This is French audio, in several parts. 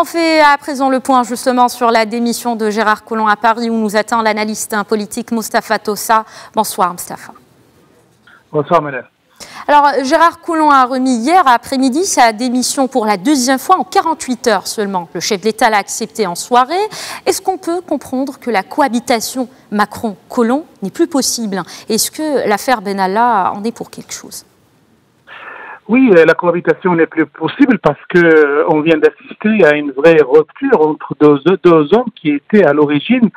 On fait à présent le point justement sur la démission de Gérard Collomb à Paris où nous attend l'analyste politique Moustapha Tossa. Bonsoir Moustapha. Bonsoir madame. Alors Gérard Collomb a remis hier après-midi sa démission pour la deuxième fois en 48 heures seulement. Le chef de l'État l'a accepté en soirée. Est-ce qu'on peut comprendre que la cohabitation Macron-Collomb n'est plus possible? Est-ce que l'affaire Benalla en est pour quelque chose? Oui, la cohabitation n'est plus possible parce que on vient d'assister à une vraie rupture entre deux hommes qui étaient à l'origine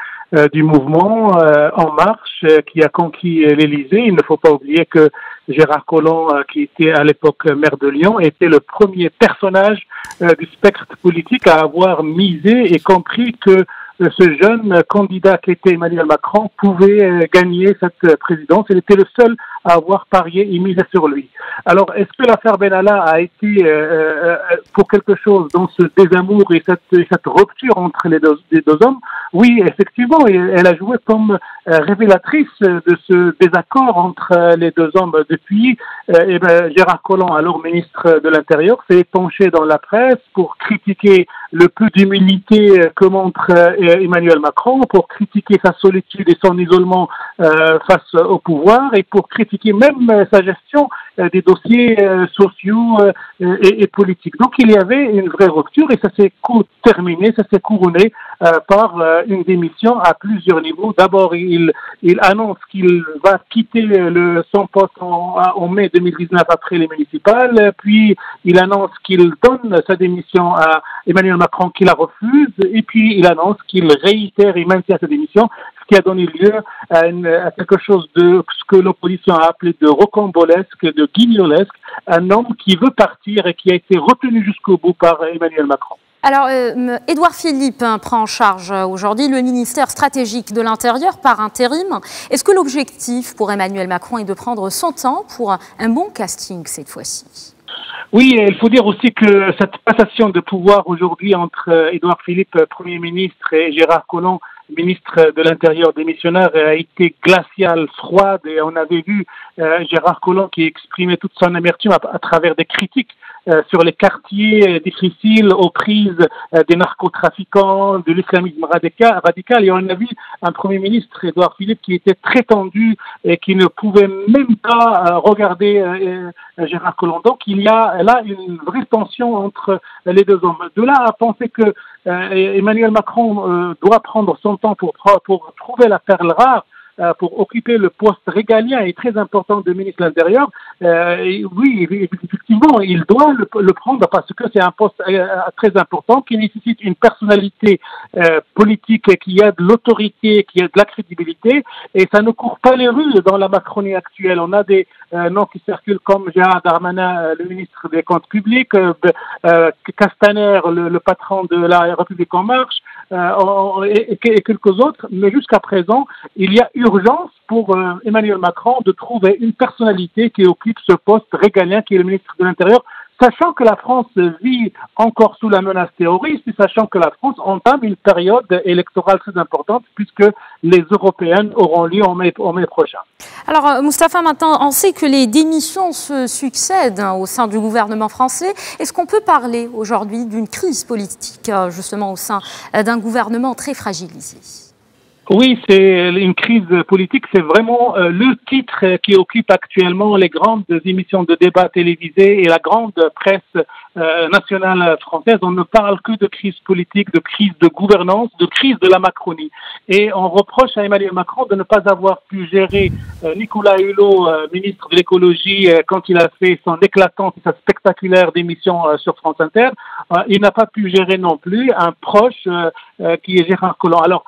du mouvement En Marche qui a conquis l'Élysée. Il ne faut pas oublier que Gérard Collomb, qui était à l'époque maire de Lyon, était le premier personnage du spectre politique à avoir misé et compris que ce jeune candidat qui était Emmanuel Macron pouvait gagner cette présidence. Il était le seul à avoir parié et misé sur lui. Alors, est-ce que l'affaire Benalla a été pour quelque chose dans ce désamour et cette rupture entre les deux hommes? Oui, effectivement, elle a joué comme révélatrice de ce désaccord entre les deux hommes. Depuis, Gérard Collomb, alors ministre de l'Intérieur, s'est penché dans la presse pour critiquer le peu d'humilité que montre Emmanuel Macron, pour critiquer sa solitude et son isolement face au pouvoir et pour critiquer même sa gestion des dossiers sociaux et politiques. Donc il y avait une vraie rupture et ça s'est terminé, ça s'est couronné par une démission à plusieurs niveaux. D'abord, il annonce qu'il va quitter son poste en mai 2019 après les municipales, puis il annonce qu'il donne sa démission à Emmanuel Macron qui la refuse, et puis il annonce qu'il réitère et maintient sa démission, ce qui a donné lieu à quelque chose de ce que l'opposition a appelé de rocambolesque, de guignolesque, un homme qui veut partir et qui a été retenu jusqu'au bout par Emmanuel Macron. Alors, Édouard Philippe prend en charge aujourd'hui le ministère stratégique de l'Intérieur par intérim. Est-ce que l'objectif pour Emmanuel Macron est de prendre son temps pour un bon casting cette fois-ci? Oui, il faut dire aussi que cette passation de pouvoir aujourd'hui entre Édouard Philippe, Premier ministre, et Gérard Collomb, ministre de l'Intérieur démissionnaire, a été glaciale, froide, et on avait vu Gérard Collomb qui exprimait toute son amertume à travers des critiques sur les quartiers difficiles aux prises des narcotrafiquants, de l'islamisme radical. Et on a vu un Premier ministre, Édouard Philippe, qui était très tendu et qui ne pouvait même pas regarder Gérard Collomb. Donc il y a là une vraie tension entre les deux hommes. De là à penser que Emmanuel Macron doit prendre son temps pour trouver la perle rare, pour occuper le poste régalien et très important de ministre de l'Intérieur, oui, effectivement, il doit le prendre parce que c'est un poste très important qui nécessite une personnalité politique qui a de l'autorité, qui a de la crédibilité, et ça ne court pas les rues dans la Macronie actuelle. On a des noms qui circulent comme Gérald Darmanin, le ministre des Comptes publics, Castaner, le patron de la République En Marche, et quelques autres, mais jusqu'à présent, il y a urgence pour Emmanuel Macron de trouver une personnalité qui occupe ce poste régalien qui est le ministre de l'Intérieur, sachant que la France vit encore sous la menace terroriste et sachant que la France entame une période électorale très importante puisque les européennes auront lieu en mai prochain. Alors Moustapha, maintenant on sait que les démissions se succèdent au sein du gouvernement français. Est-ce qu'on peut parler aujourd'hui d'une crise politique justement au sein d'un gouvernement très fragilisé? Oui, c'est une crise politique, c'est vraiment le titre qui occupe actuellement les grandes émissions de débat télévisées et la grande presse nationale française. On ne parle que de crise politique, de crise de gouvernance, de crise de la Macronie. Et on reproche à Emmanuel Macron de ne pas avoir pu gérer Nicolas Hulot, ministre de l'écologie, quand il a fait son éclatante et sa spectaculaire démission sur France Inter. Il n'a pas pu gérer non plus un proche qui est Gérard Collomb. Alors,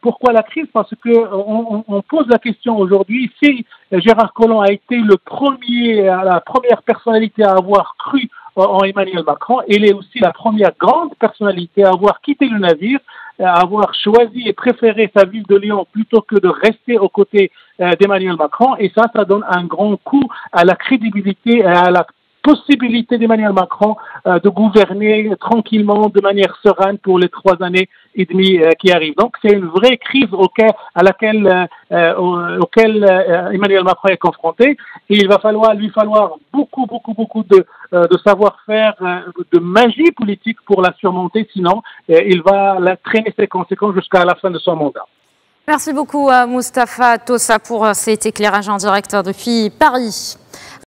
pourquoi la crise? Parce que on pose la question aujourd'hui si Gérard Collomb a été la première personnalité à avoir cru en Emmanuel Macron. Il est aussi la première grande personnalité à avoir quitté le navire, à avoir choisi et préféré sa ville de Lyon plutôt que de rester aux côtés d'Emmanuel Macron. Et ça donne un grand coup à la crédibilité et à la possibilité d'Emmanuel Macron de gouverner tranquillement, de manière sereine pour les 3 années et demie qui arrivent. Donc c'est une vraie crise à laquelle Emmanuel Macron est confronté, et il va lui falloir beaucoup de savoir-faire, de magie politique pour la surmonter, sinon il va traîner ses conséquences jusqu'à la fin de son mandat. Merci beaucoup Moustapha Tossa pour cet éclairage en direct depuis Paris.